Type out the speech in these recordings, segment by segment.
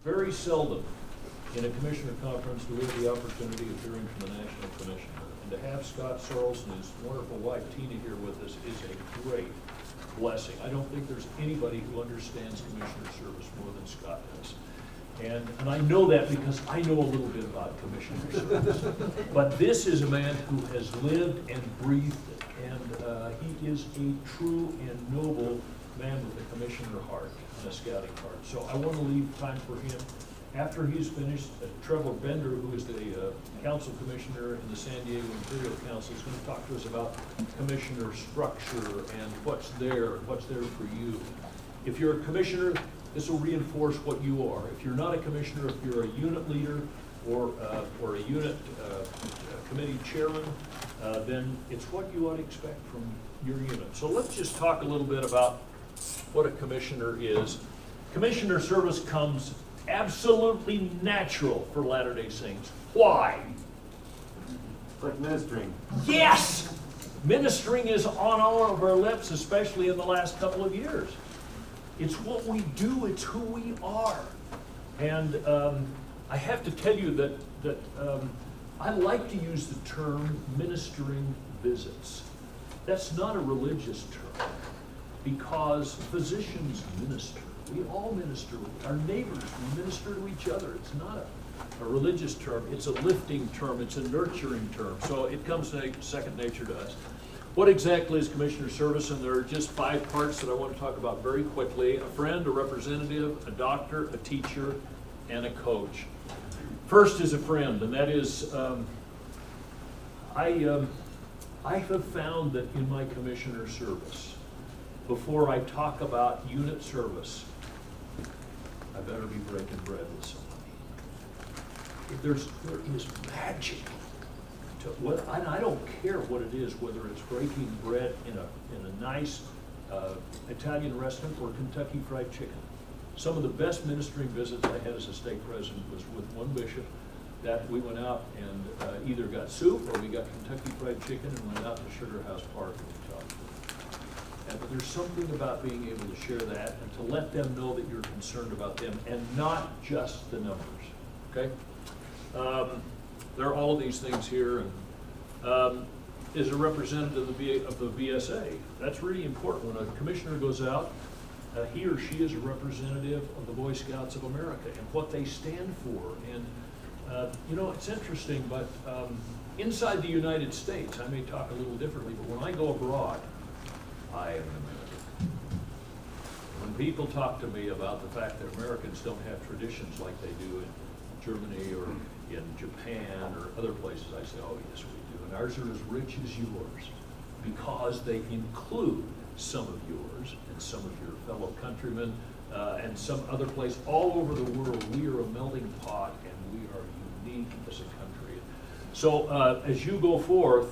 Very seldom in a commissioner conference do we have the opportunity of hearing from the National Commissioner. And to have Scott Sorrels and his wonderful wife Tina here with us is a great blessing. I don't think there's anybody who understands commissioner service more than Scott does. And I know that because I know a little bit about commissioner service. But this is a man who has lived and breathed it. And he is a true and noble man with a commissioner heart and a scouting heart. So I want to leave time for him. After he's finished, Trevor Bender, who is the council commissioner in the San Diego Imperial Council, is going to talk to us about commissioner structure and what's there for you. If you're a commissioner, this will reinforce what you are. If you're not a commissioner, if you're a unit leader or a unit committee chairman, then it's what you ought to expect from your unit. So let's just talk a little bit about what a commissioner is. Commissioner service comes absolutely natural for Latter-day Saints. Why? It's like ministering. Yes! Ministering is on all of our lips, especially in the last couple of years. It's what we do, it's who we are. And I have to tell you that I like to use the term ministering visits. That's not a religious term, because physicians minister. We all minister. Our neighbors, we minister to each other. It's not a religious term. It's a lifting term. It's a nurturing term. So it comes second nature to us. What exactly is commissioner service? And there are just 5 parts that I want to talk about very quickly. A friend, a representative, a doctor, a teacher, and a coach. First is a friend, and that is, I have found that in my commissioner service, before I talk about unit service, I better be breaking bread with somebody. There is magic to what, I don't care what it is, whether it's breaking bread in a nice Italian restaurant or Kentucky Fried Chicken. Some of the best ministering visits I had as a stake president was with one bishop that we went out and either got soup or we got Kentucky Fried Chicken and went out to Sugar House Park and we talked to them. But there's something about being able to share that and to let them know that you're concerned about them and not just the numbers, okay? There are all of these things here, and is a representative of the BSA. That's really important. When a commissioner goes out, he or she is a representative of the Boy Scouts of America and what they stand for. And you know, it's interesting, but inside the United States, I may talk a little differently, but when I go abroad, I am an American. When people talk to me about the fact that Americans don't have traditions like they do in Germany or in Japan or other places, I say, oh yes we do. And ours are as rich as yours because they include some of yours and some of your fellow countrymen and some other place all over the world. We are a melting pot and we are unique as a country. So as you go forth,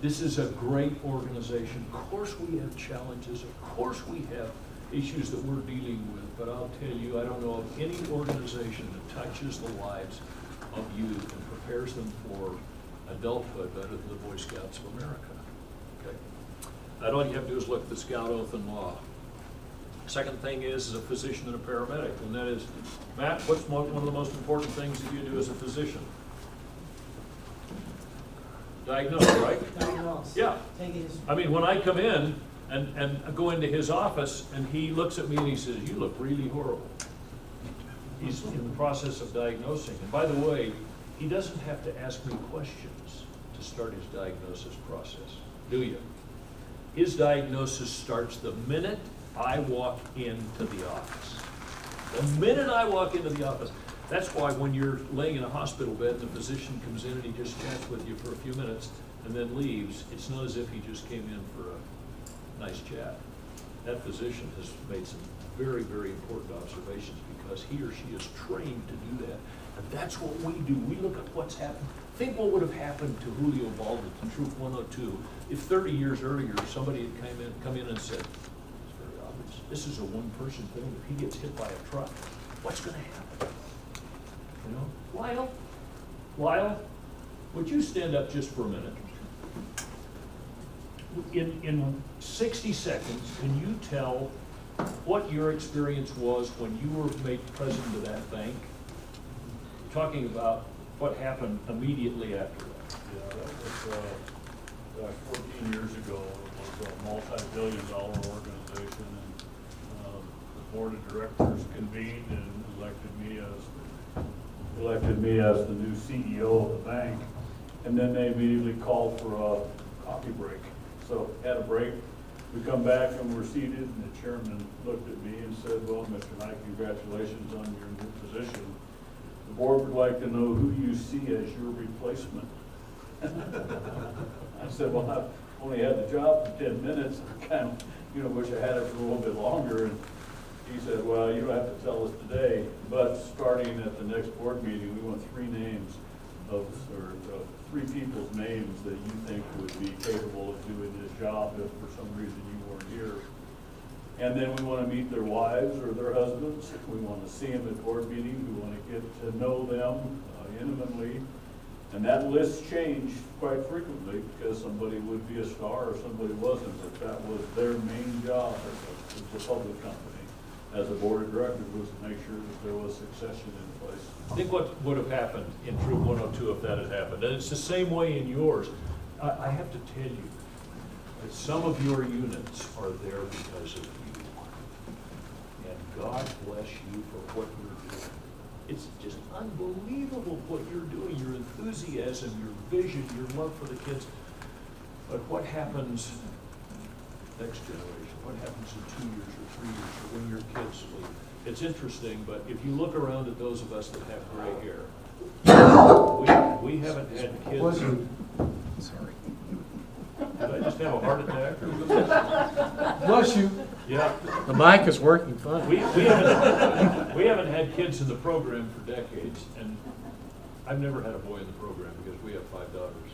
this is a great organization. Of course we have challenges. Of course we have issues that we're dealing with. But I'll tell you, I don't know of any organization that touches the lives of youth and prepares them for adulthood better than the Boy Scouts of America. Okay? And all you have to do is look at the Scout Oath and Law. Second thing is a physician and a paramedic. And that is, Matt, what's one of the most important things that you do as a physician? Diagnose, right? Diagnose. Yeah. Take it as I mean, when I come in and go into his office and he looks at me and he says, you look really horrible. He's in the process of diagnosing. And by the way, he doesn't have to ask me questions to start his diagnosis process, do you? His diagnosis starts the minute I walk into the office. The minute I walk into the office. That's why when you're laying in a hospital bed, the physician comes in and he just chats with you for a few minutes and then leaves. It's not as if he just came in for a nice chat. That physician has made some very, very important observations because he or she is trained to do that. And that's what we do. We look at what's happened. Think what would have happened to Julio Baldo, to Troop 102, if 30 years earlier somebody had come in and said, it's very obvious, this is a one-person thing. If he gets hit by a truck, what's going to happen? You know, Lyle, would you stand up just for a minute? In 60 seconds, can you tell what your experience was when you were made president of that bank, talking about what happened immediately after that. Yeah, that was 14 years ago. It was a multi-billion-dollar organization, and the board of directors convened and elected me as the new CEO of the bank. And then they immediately called for a coffee break. So had a break. We come back and we're seated, and the chairman looked at me and said, "Well, Mr. Knight, congratulations on your new position. The board would like to know who you see as your replacement." I said, "Well, I've only had the job for 10 minutes. I kind of, wish I had it for a little bit longer." And he said, "Well, you don't have to tell us today, but starting at the next board meeting, we want three people's names that you think would be capable of doing this job if for some reason you weren't here. And then we want to meet their wives or their husbands. We want to see them at board meetings. We want to get to know them intimately." And that list changed quite frequently because somebody would be a star or somebody wasn't, but that was their main job as a public company, as a board of directors, was to make sure that there was succession in place. Think what would have happened in Troop 102 if that had happened. And it's the same way in yours. I have to tell you that some of your units are there because of you. And God bless you for what you're doing. It's just unbelievable what you're doing, your enthusiasm, your vision, your love for the kids. But what happens next generation? What happens in 2 years or 3 years or when your kids leave? It's interesting, but if you look around at those of us that have gray hair, we haven't had kids. Sorry. Did I just have a heart attack? Bless you. Yeah. The mic is working fine. We haven't had kids in the program for decades, and I've never had a boy in the program because we have 5 daughters.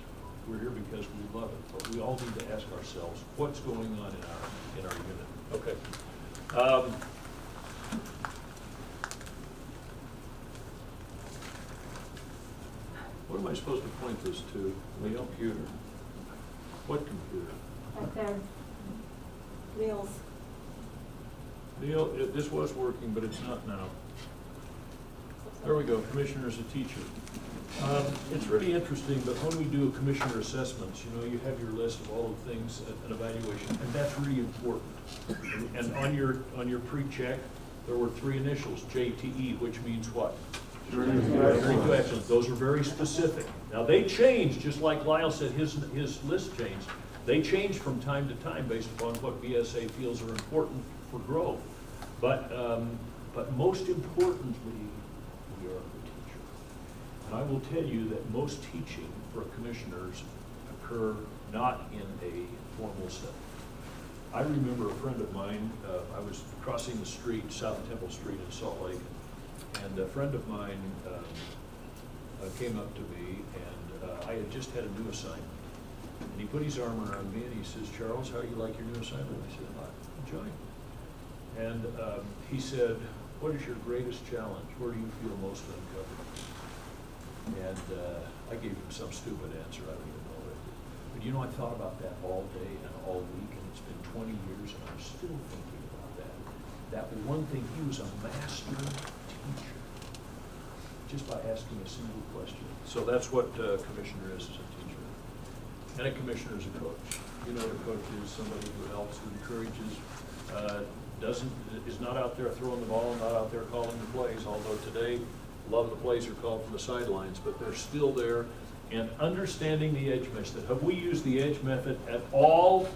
We're here because we love it, but we all need to ask ourselves, what's going on in our unit? Okay. What am I supposed to point this to? The computer. What computer? Right there. Wheels. Neil, this was working, but it's not now. There we go, commissioner as a teacher. It's really interesting, but when we do commissioner assessments, you have your list of all the things, an evaluation, and that's really important. And on your pre-check, there were 3 initials, JTE, which means what? Journey to excellence. Those are very specific. Now they change, just like Lyle said, his list changed. They change from time to time based upon what BSA feels are important for growth. But most importantly, we are the teacher. And I will tell you that most teaching for commissioners occur not in a formal setting. I remember a friend of mine, I was crossing the street, South Temple Street in Salt Lake, and a friend of mine came up to me, and I had just had a new assignment. And he put his arm around me and he says, "Charles, how do you like your new assignment?" I said, "I'm enjoying it." And he said, "What is your greatest challenge? Where do you feel most uncovered?" And I gave him some stupid answer, I don't even know what it is. But I thought about that all day and all week, and it's been 20 years and I'm still thinking about that. That one thing, he was a master teacher, just by asking a single question. So that's what a commissioner is a teacher. And a commissioner is a coach. A coach is somebody who helps, who encourages, is not out there throwing the ball, not out there calling the plays, although today a lot of the plays are called from the sidelines, but they're still there. And understanding the edge method. Have we used the edge method at all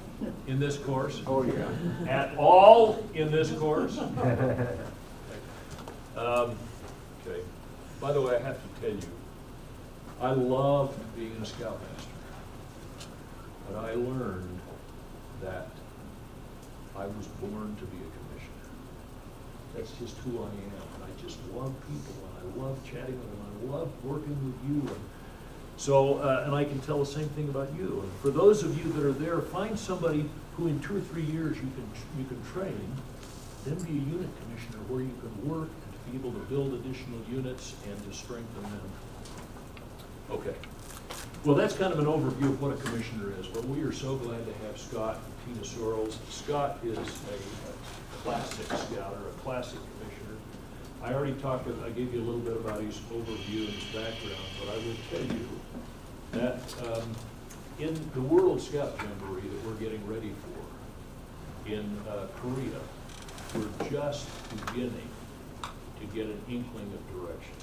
in this course? Oh, yeah. At all in this course? Okay. By the way, I have to tell you, I loved being a scoutmaster. But I learned that I was born to be a commissioner. That's just who I am. And I just love people, and I love chatting with them, and I love working with you. And so, and I can tell the same thing about you. And for those of you that are there, find somebody who in 2 or 3 years you can train, then be a unit commissioner where you can work and to be able to build additional units and to strengthen them. Okay. Well, that's kind of an overview of what a commissioner is, but we are so glad to have Scott and Tina Sorrels. Scott is a classic scout or a classic commissioner. I already talked, I gave you a little bit about his overview and his background, but I will tell you that in the World Scout Jamboree that we're getting ready for in Korea, we're just beginning to get an inkling of directions.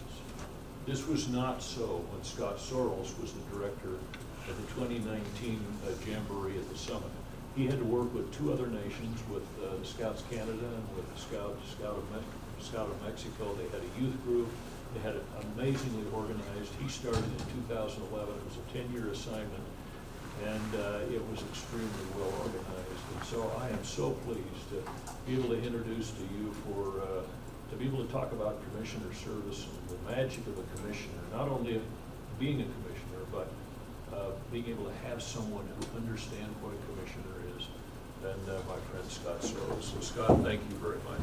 This was not so when Scott Sorrels was the director of the 2019 Jamboree at the summit. He had to work with two other nations, with the Scouts Canada and with the Scout of Mexico. They had a youth group. They had it amazingly organized. He started in 2011. It was a 10-year assignment, and it was extremely well organized. And so I am so pleased to be able to introduce to you to be able to talk about commissioner service and the magic of a commissioner, not only being a commissioner, but being able to have someone who understands what a commissioner is, than my friend Scott Sorrels. So Scott, thank you very much.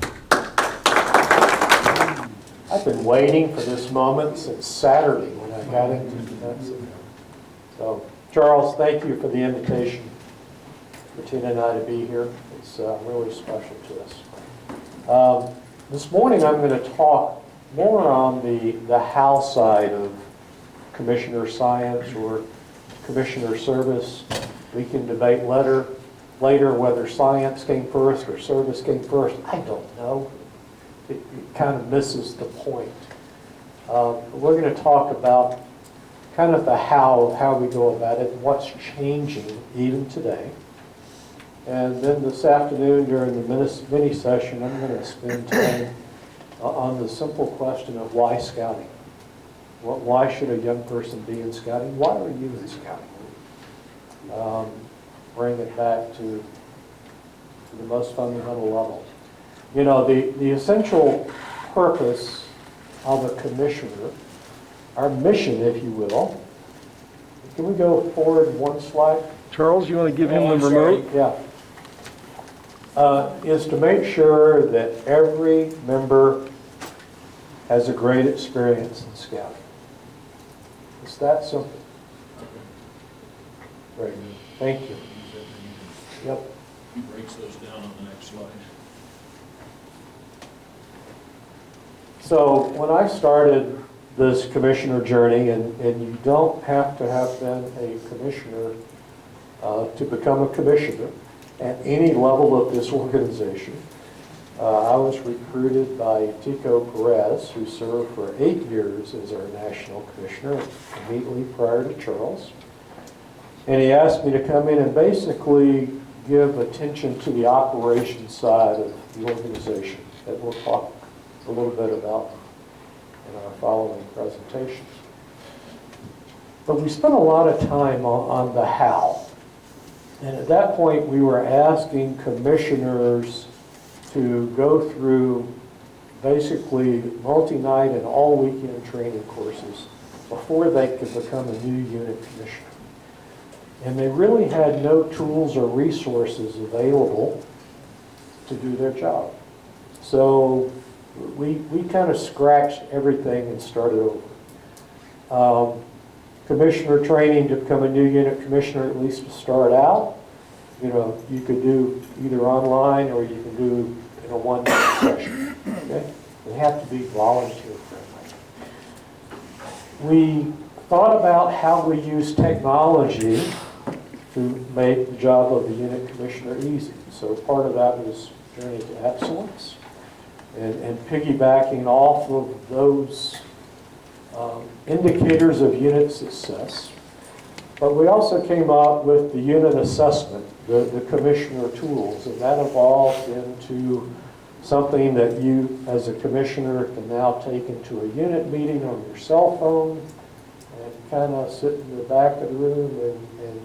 I've been waiting for this moment since Saturday when I got into Mexico. So, Charles, thank you for the invitation for Tina and I to be here. It's really special to us. This morning I'm going to talk more on the how side of commissioner science or commissioner service. We can debate later whether science came first or service came first. I don't know. It kind of misses the point. We're going to talk about kind of the how we go about it, and what's changing even today. And then this afternoon during the mini session, I'm going to spend time on the simple question of why scouting. Why should a young person be in scouting? Why are you in scouting? Bring it back to the most fundamental level. You know, the essential purpose of a commissioner, our mission, if you will. Can we go forward one slide? Charles, you want to give him the remote? Yeah. Is to make sure that every member has a great experience in scouting. It's that simple. Great. Thank you. Yep. He breaks those down on the next slide. So when I started this commissioner journey, and you don't have to have been a commissioner to become a commissioner at any level of this organization. I was recruited by Tico Perez, who served for 8 years as our national commissioner, immediately prior to Charles. And he asked me to come in and basically give attention to the operations side of the organization that we'll talk a little bit about in our following presentations. But we spent a lot of time on the how. And at that point, we were asking commissioners to go through basically multi-night and all-weekend training courses before they could become a new unit commissioner. And they really had no tools or resources available to do their job. So we kind of scratched everything and started over. Commissioner training to become a new unit commissioner, at least to start out, you know, you could do either online or you can do in a one-day session. Okay? They have to be volunteer friendly. We thought about how we use technology to make the job of the unit commissioner easy. So part of that was Journey to Excellence and piggybacking off of those indicators of unit success. But we also came up with the unit assessment, the commissioner tools, and that evolved into something that you as a commissioner can now take into a unit meeting on your cell phone and kind of sit in the back of the room and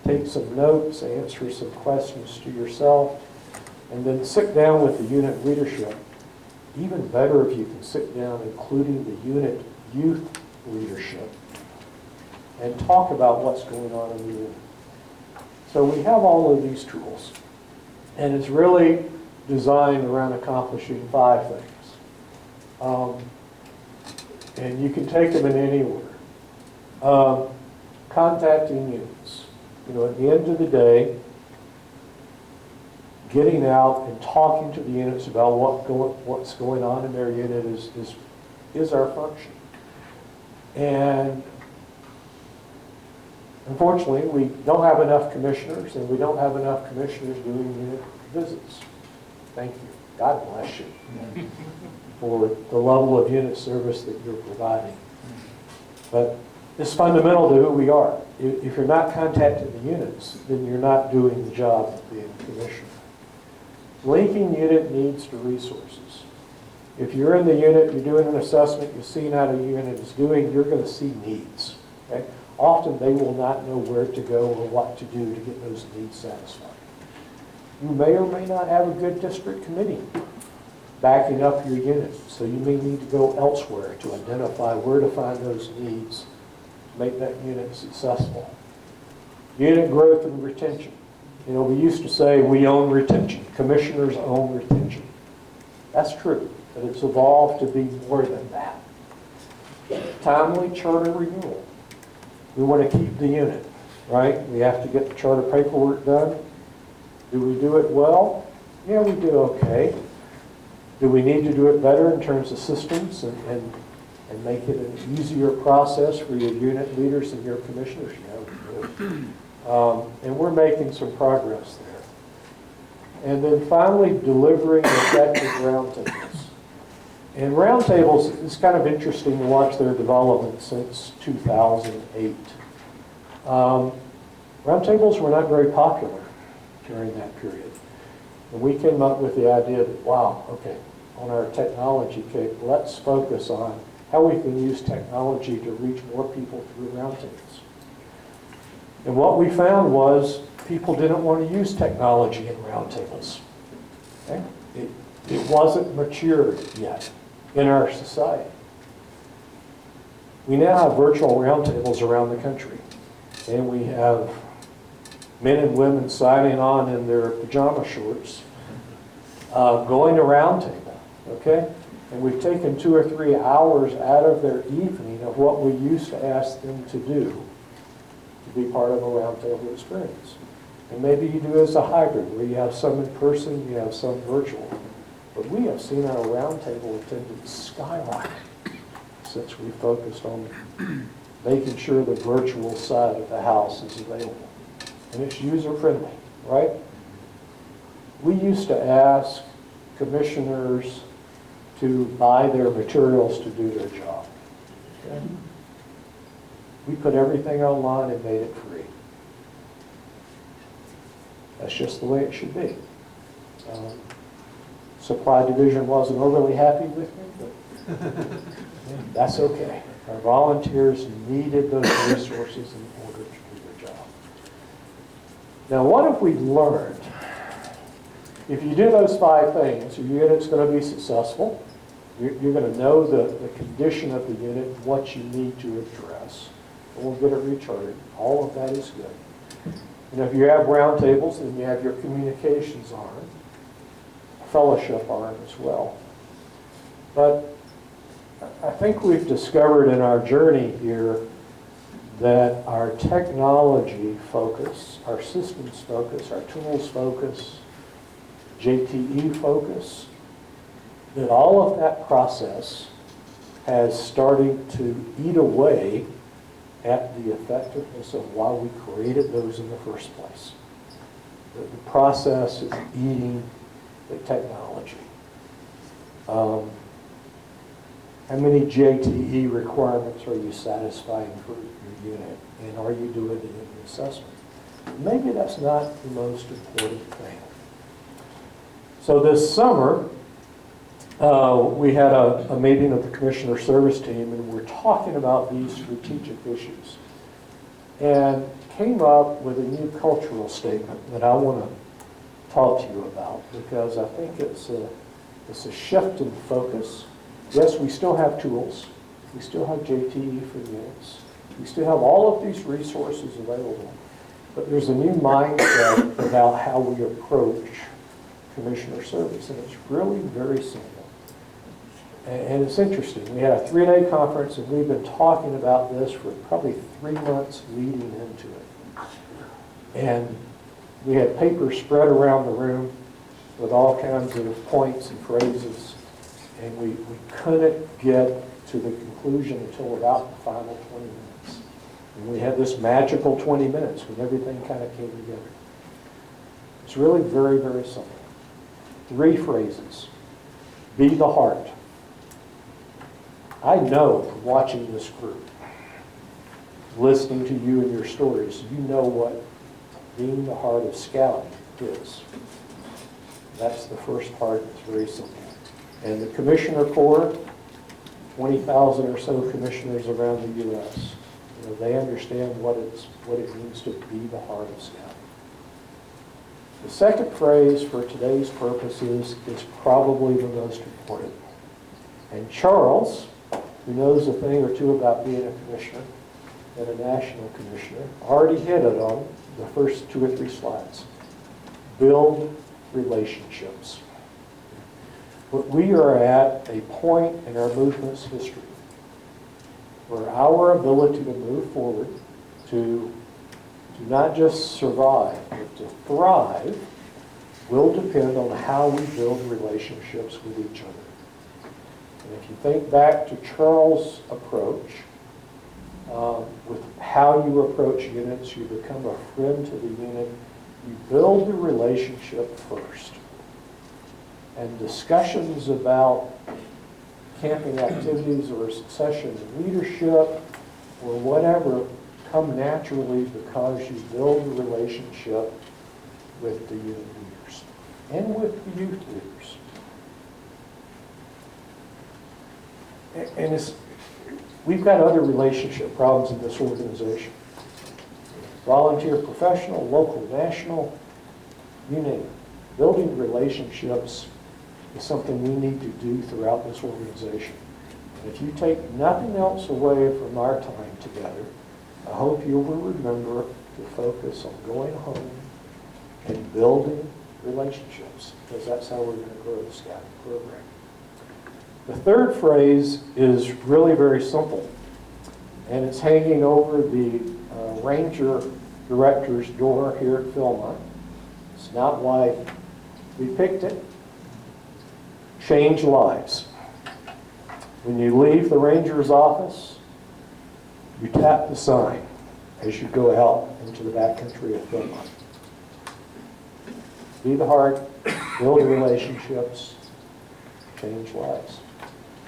take some notes, answer some questions to yourself, and then sit down with the unit leadership. Even better if you can sit down including the unit youth leadership and talk about what's going on in the unit. So we have all of these tools, and it's really designed around accomplishing 5 things. And you can take them in any order. Contacting units. You know, at the end of the day, getting out and talking to the units about what's going on in their unit is our function. And unfortunately, we don't have enough commissioners, and we don't have enough commissioners doing unit visits. Thank you. God bless you for the level of unit service that you're providing. But it's fundamental to who we are. If you're not contacting the units, then you're not doing the job of being a commissioner. Linking unit needs to resources. If you're in the unit, you're doing an assessment, you're seeing how the unit is doing, you're going to see needs. Okay? Often they will not know where to go or what to do to get those needs satisfied. You may or may not have a good district committee backing up your unit, so you may need to go elsewhere to identify where to find those needs to make that unit successful. Unit growth and retention. You know, we used to say we own retention. Commissioners own retention. That's true, but it's evolved to be more than that. Timely charter renewal. We want to keep the unit, right? We have to get the charter paperwork done. Do we do it well? Yeah, we do okay. Do we need to do it better in terms of systems and make it an easier process for your unit leaders and your commissioners? Yeah, we do. And we're making some progress there. And then finally, delivering effective roundtables. And roundtables, it's kind of interesting to watch their development since 2008. Roundtables were not very popular during that period. And we came up with the idea that, wow, okay, on our technology kick, let's focus on how we can use technology to reach more people through roundtables. And what we found was people didn't want to use technology in roundtables. Okay? It wasn't matured yet in our society. We now have virtual roundtables around the country, and we have men and women signing on in their pajama shorts, going to roundtable, okay? And we've taken 2 or 3 hours out of their evening of what we used to ask them to do to be part of a roundtable experience. And maybe you do as a hybrid, where you have some in person, you have some virtual. But we have seen our roundtable attendance skyrocket since we focused on making sure the virtual side of the house is available. And it's user-friendly, right? We used to ask commissioners to buy their materials to do their job. Okay? We put everything online and made it free. That's just the way it should be. Supply division wasn't overly happy with me, but that's okay. Our volunteers needed those resources in order to do their job. Now, what have we learned? If you do those 5 things, your unit's going to be successful. You're going to know the condition of the unit, what you need to address. And we'll get it recharted. All of that is good. And if you have roundtables, then you have your communications arm, fellowship arm as well. But I think we've discovered in our journey here that our technology focus, our systems focus, our tools focus, JTE focus, that all of that process has started to eat away at the effectiveness of why we created those in the first place. The process is eating the technology. How many JTE requirements are you satisfying for your unit? And are you doing it in the assessment? Maybe that's not the most important thing. So this summer, we had a meeting of the Commissioner Service Team, and we're talking about these strategic issues. And came up with a new cultural statement that I want to talk to you about, because I think it's a shift in focus. Yes, we still have tools. We still have JTE for units. We still have all of these resources available. But there's a new mindset about how we approach Commissioner service, and it's really very simple. And it's interesting. We had a 3-day conference, and we've been talking about this for probably 3 months leading into it. And we had papers spread around the room, with all kinds of points and phrases, and we couldn't get to the conclusion until about the final 20 minutes. And we had this magical 20 minutes when everything kind of came together. It's really very, very simple. 3 phrases. Be the heart. I know from watching this group, listening to you and your stories, you know what being the heart of scouting is. That's the first part. It's very simple. And the Commissioner Corps, 20,000 or so commissioners around the U.S., they understand what it means to be the heart of scouting. The second phrase for today's purposes is probably the most important. And Charles, who knows a thing or two about being a commissioner and a national commissioner, already hit it on the first 2 or 3 slides. Build relationships. But we are at a point in our movement's history where our ability to move forward, to not just survive, but to thrive, will depend on how we build relationships with each other. And if you think back to Charles' approach, with how you approach units, you become a friend to the unit, you build the relationship first. And discussions about camping activities or succession in leadership or whatever come naturally because you build a relationship with the unit leaders and with the youth leaders. And we've got other relationship problems in this organization. Volunteer, professional, local, national, you name it. Building relationships is something we need to do throughout this organization. And if you take nothing else away from our time together, I hope you will remember to focus on going home and building relationships, because that's how we're going to grow the scouting program. The third phrase is really very simple, and it's hanging over the Ranger Director's door here at Philmont. It's not why we picked it. Change lives. When you leave the Ranger's office, you tap the sign as you go out into the backcountry of Philmont. Be the heart, build relationships, change lives.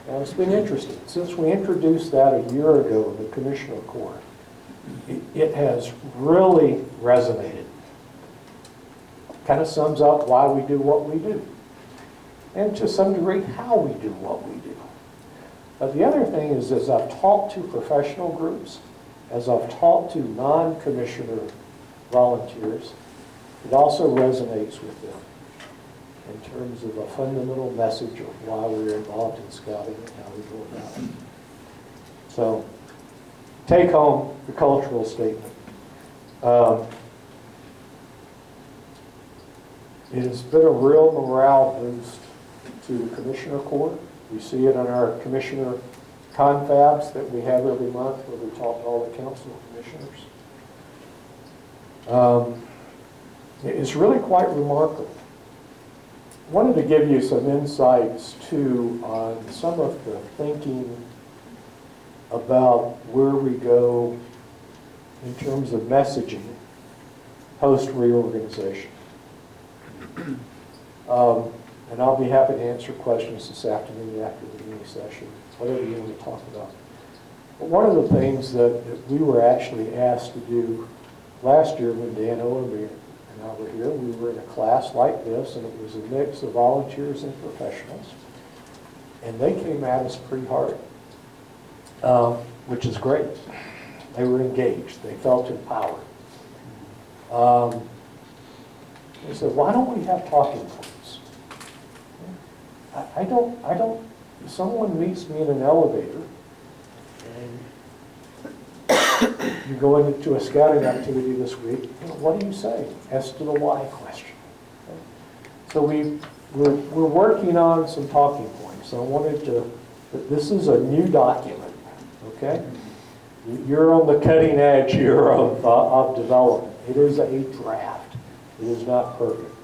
Now, it's been interesting. Since we introduced that a year ago in the Commissioner Corps, it has really resonated. Kind of sums up why we do what we do. And to some degree, how we do what we do. But the other thing is, as I've talked to professional groups, as I've talked to non-commissioner volunteers, it also resonates with them in terms of a fundamental message of why we're involved in scouting and how we go about it. So, take home the cultural statement. It has been a real morale boost to the Commissioner Corps. We see it on our Commissioner confabs that we have every month where we talk to all the council commissioners. It's really quite remarkable. I wanted to give you some insights too on some of the thinking about where we go in terms of messaging post-reorganization. And I'll be happy to answer questions this afternoon after the mini session, whatever you want to talk about. But one of the things that we were actually asked to do last year when Dan Owerby and I were here, we were in a class like this, and it was a mix of volunteers and professionals. And they came at us pretty hard, which is great. They were engaged. They felt empowered. They said, why don't we have talking points? I don't, if someone meets me in an elevator and you go into a scouting activity this week, what do you say as to the why question? Okay? So we're working on some talking points. I wanted to, this is a new document, okay? You're on the cutting edge here of development. It is a draft. It is not perfect.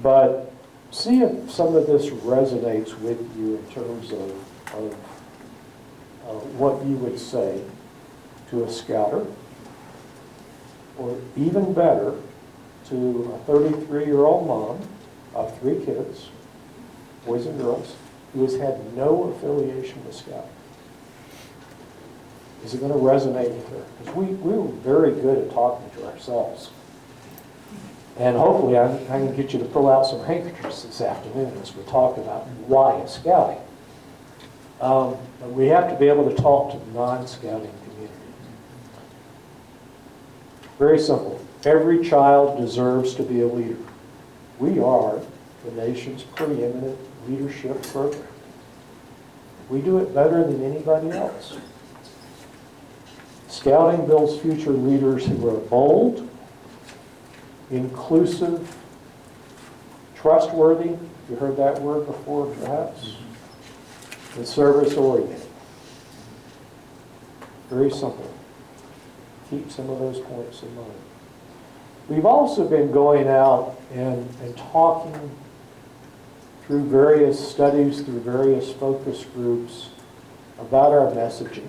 But see if some of this resonates with you in terms of what you would say to a scouter, or even better, to a 33-year-old mom of 3 kids, boys and girls, who has had no affiliation with Scouting. Is it going to resonate with her? Because we were very good at talking to ourselves. And hopefully I can get you to pull out some handkerchiefs this afternoon as we talk about why is Scouting. But we have to be able to talk to the non-Scouting community. Very simple. Every child deserves to be a leader. We are the nation's preeminent leadership program. We do it better than anybody else. Scouting builds future leaders who are bold, inclusive, trustworthy, you heard that word before perhaps, and service-oriented. Very simple. Keep some of those points in mind. We've also been going out and talking through various studies, through various focus groups about our messaging.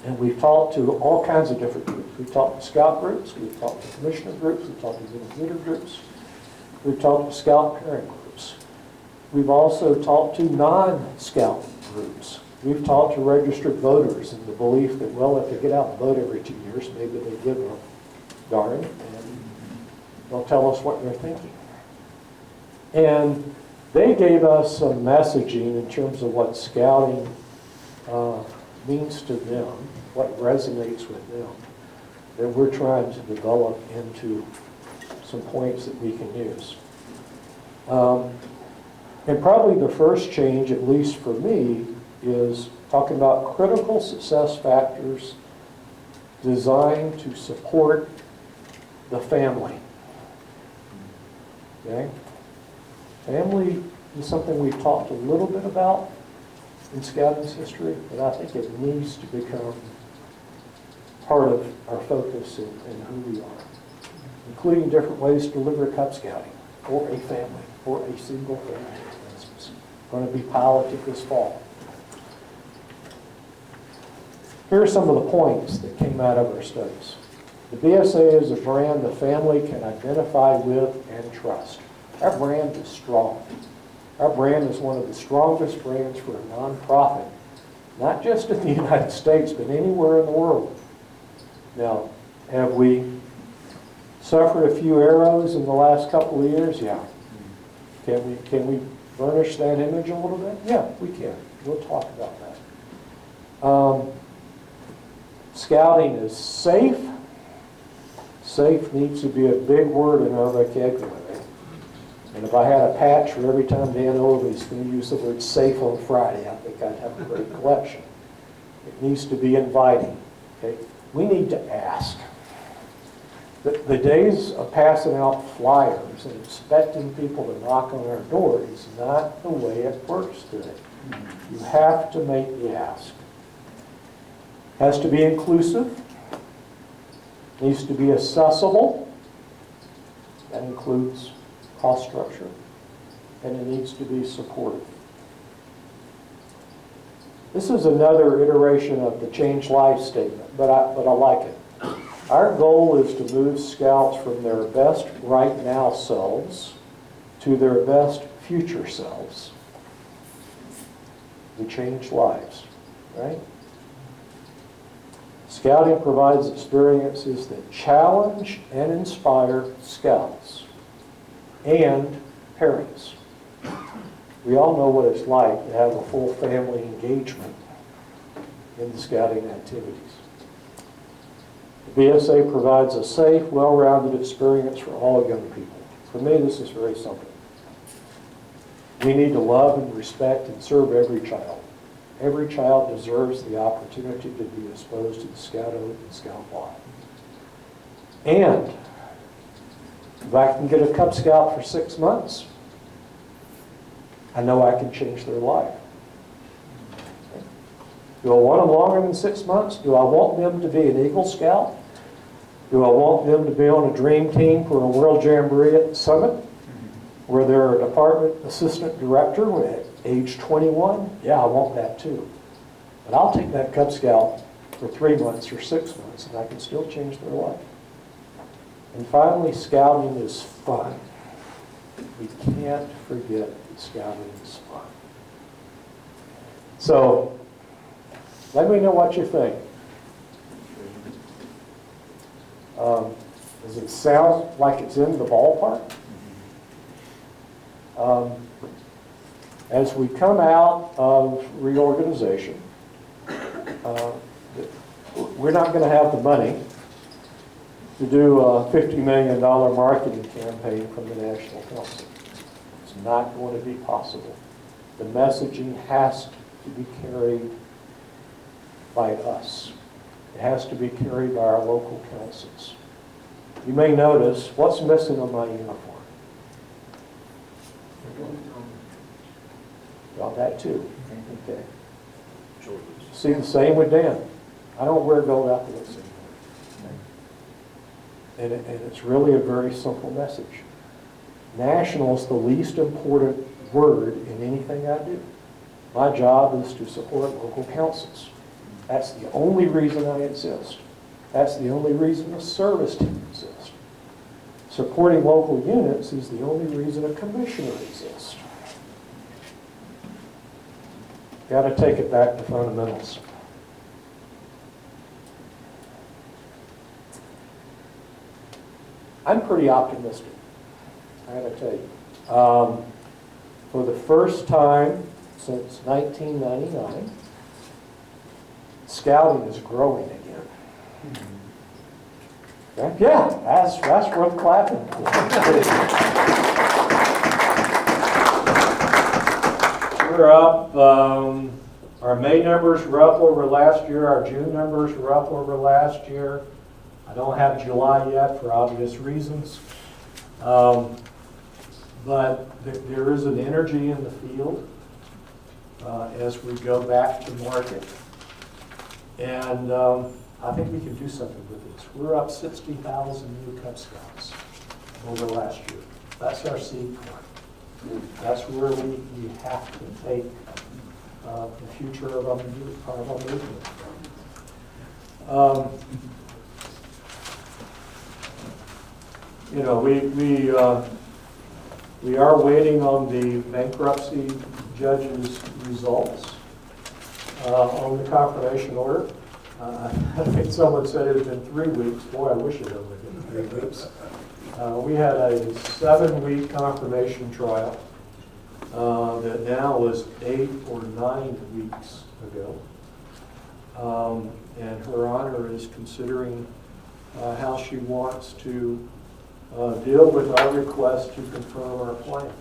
And we've talked to all kinds of different groups. We've talked to scout groups, we've talked to commissioner groups, we've talked to unit leader groups, we've talked to scout parent groups. We've also talked to non-scout groups. We've talked to registered voters in the belief that, well, if they get out and vote every 2 years, maybe they give a darn and they'll tell us what they're thinking. And they gave us some messaging in terms of what scouting means to them, what resonates with them, that we're trying to develop into some points that we can use. And probably the first change, at least for me, is talking about critical success factors designed to support the family. Okay? Family is something we've talked a little bit about in Scouting's history, but I think it needs to become part of our focus in who we are, including different ways to deliver Cub Scouting for a family, for a single family, for instance. Going to be piloted this fall. Here are some of the points that came out of our studies. The BSA is a brand the family can identify with and trust. Our brand is strong. Our brand is one of the strongest brands for a nonprofit, not just in the United States, but anywhere in the world. Now, have we suffered a few arrows in the last couple of years? Yeah. Can we burnish that image a little bit? Yeah, we can. We'll talk about that. Scouting is safe. Safe needs to be a big word in our vocabulary. And if I had a patch for every time Dan Oldby's going to use the word safe on Friday, I think I'd have a great collection. It needs to be inviting. Okay? We need to ask. The days of passing out flyers and expecting people to knock on our door is not the way it works today. You have to make the ask. Has to be inclusive. Needs to be accessible. That includes cost structure. And it needs to be supportive. This is another iteration of the Change Life statement, but I like it. Our goal is to move Scouts from their best right now selves to their best future selves. We change lives, right? Scouting provides experiences that challenge and inspire Scouts and parents. We all know what it's like to have a full family engagement in the Scouting activities. The BSA provides a safe, well-rounded experience for all young people. For me, this is very simple. We need to love and respect and serve every child. Every child deserves the opportunity to be exposed to the Scout Oath and Scout Law. And if I can get a Cub Scout for 6 months, I know I can change their life. Do I want them longer than 6 months? Do I want them to be an Eagle Scout? Do I want them to be on a dream team for a World Jamboree at the Summit? Were there a department assistant director at age 21? Yeah, I want that too. But I'll take that Cub Scout for 3 months or 6 months, and I can still change their life. And finally, scouting is fun. We can't forget that scouting is fun. So, let me know what you think. Does it sound like it's in the ballpark? As we come out of reorganization, we're not going to have the money to do a $50 million marketing campaign from the National Council. It's not going to be possible. The messaging has to be carried by us. It has to be carried by our local councils. You may notice, what's missing on my uniform? Well, that too. Okay. See, the same with Dan. I don't wear gold athletics anymore. And it's really a very simple message. National is the least important word in anything I do. My job is to support local councils. That's the only reason I exist. That's the only reason a service team exists. Supporting local units is the only reason a commissioner exists. Got to take it back to fundamentals. I'm pretty optimistic, I got to tell you. For the first time since 1999, scouting is growing again. Okay? Yeah, that's worth clapping for. We're up, our May numbers were up over last year, our June numbers were up over last year. I don't have July yet for obvious reasons. But there is an energy in the field as we go back to market. And I think we can do something with this. We're up 60,000 new Cub Scouts over last year. That's our seed corn. That's where we have to take the future of our movement. You know, we are waiting on the bankruptcy judge's results on the confirmation order. I think someone said it had been 3 weeks. Boy, I wish it had only been 3 weeks. We had a 7-week confirmation trial that now is 8 or 9 weeks ago. And Her Honor is considering how she wants to deal with our request to confirm our plans.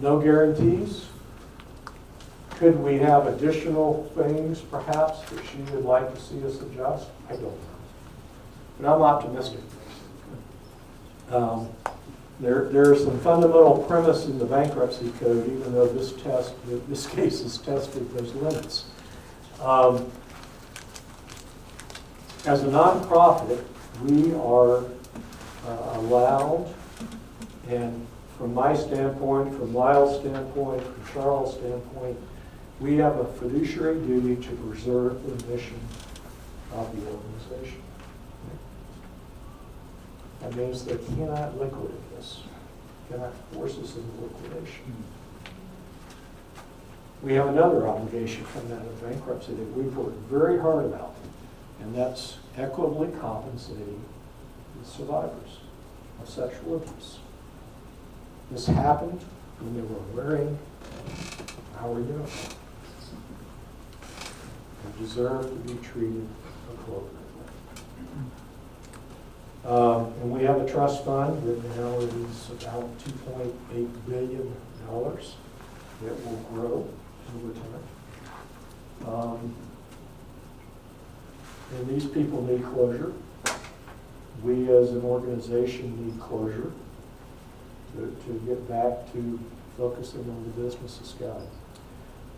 No guarantees. Could we have additional things, perhaps, that she would like to see us adjust? I don't know. But I'm optimistic. There are some fundamental premise in the bankruptcy code, even though this case is tested those limits. As a nonprofit, we are allowed, and from my standpoint, from Lyle's standpoint, from Charles' standpoint, we have a fiduciary duty to preserve the mission of the organization. That means they cannot liquidate this, cannot force us into liquidation. We have another obligation from that of bankruptcy that we've worked very hard about, and that's equitably compensating the survivors of sexual abuse. This happened when they were wearing our uniform. They deserve to be treated appropriately. And we have a trust fund that now is about $2.8 billion that will grow over time. And these people need closure. We as an organization need closure to get back to focusing on the business of scouting.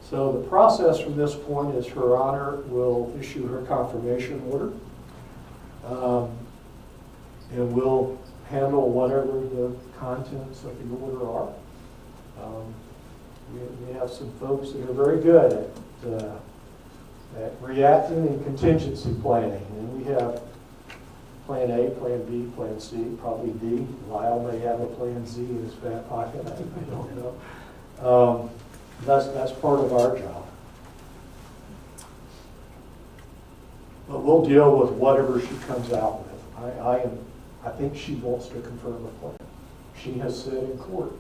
So the process from this point is Her Honor will issue her confirmation order. And we'll handle whatever the contents of the order are. We have some folks that are very good at reacting and contingency planning. And we have plan A, plan B, plan C, probably D. Lyle may have a plan Z in his back pocket, I don't know. That's part of our job. But we'll deal with whatever she comes out with. I think she wants to confirm a plan. She has said in court,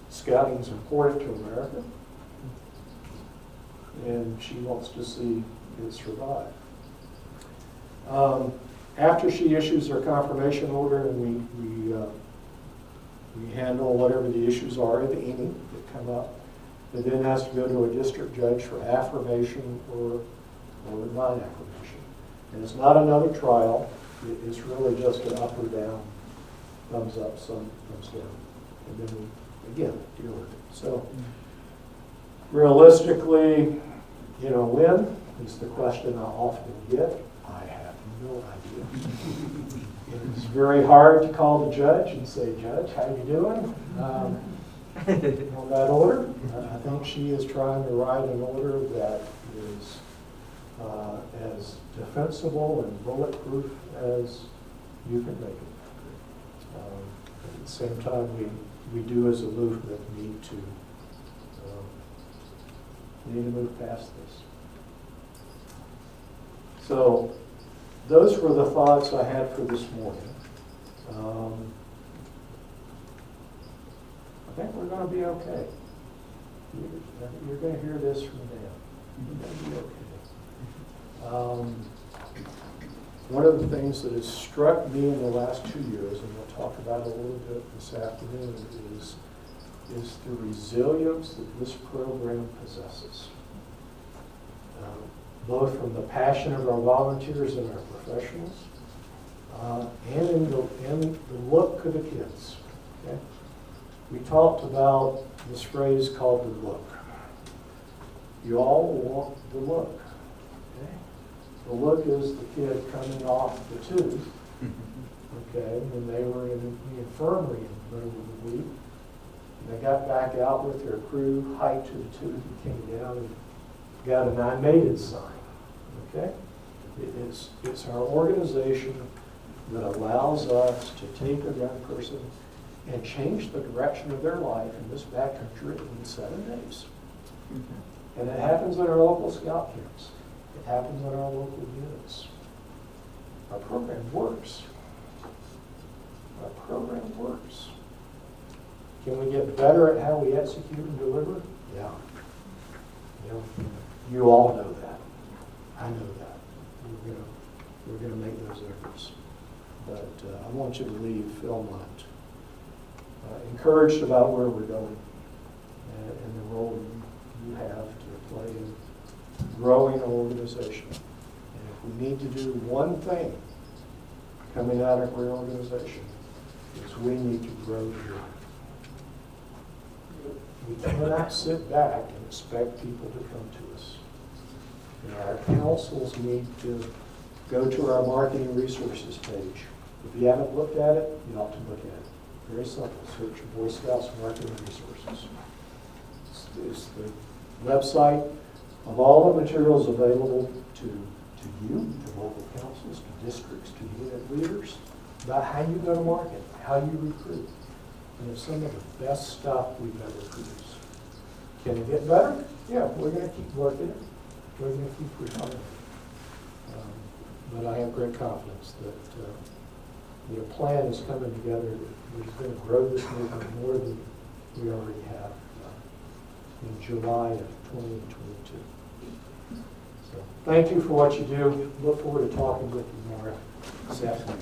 scouting is important to America, and she wants to see it survive. After she issues her confirmation order, and we handle whatever the issues are, if any, that come up, it then has to go to a district judge for affirmation or non-affirmation. And it's not another trial. It's really just an up or down, thumbs up, thumbs down. And then we, again, deal with it. So realistically, when is the question I often get. I have no idea. It's very hard to call the judge and say, Judge, how you doing? On that order, I think she is trying to write an order that is as defensible and bulletproof as you can make it. At the same time, we do as a movement need to move past this. So those were the thoughts I had for this morning. I think we're going to be okay. You're going to hear this from Dan. You're going to be okay. One of the things that has struck me in the last 2 years, and we'll talk about it a little bit this afternoon, is the resilience that this program possesses. Both from the passion of our volunteers and our professionals, and in the look of the kids. Okay? We talked about this phrase called the look. You all want the look. Okay? The look is the kid coming off the tube, okay, when they were in the infirmary in the middle of the week. And they got back out with their crew, hiked to the tube, and came down and got an I made it sign. Okay? It's our organization that allows us to take a young person and change the direction of their life in this backcountry in 7 days. Mm-hmm. And it happens at our local scout camps. It happens at our local units. Our program works. Our program works. Can we get better at how we execute and deliver? Yeah. You all know that. I know that. We're going to make those efforts. But I want you to leave Philmont encouraged about where we're going and the role you have to play in growing an organization. And if we need to do one thing coming out of our organization, is we need to grow here. We cannot sit back and expect people to come to us. Our councils need to go to our marketing resources page. If you haven't looked at it, you ought to look at it. Very simple. Search Boy Scouts marketing resources. It's the website of all the materials available to you, to local councils, to districts, to unit leaders, about how you go to market, how you recruit. And it's some of the best stuff we've ever produced. Can it get better? Yeah, we're going to keep working it. We're going to keep refining. But I have great confidence that the plan is coming together. We're going to grow this movement more than we already have in July of 2022. So thank you for what you do. Look forward to talking with you more this afternoon.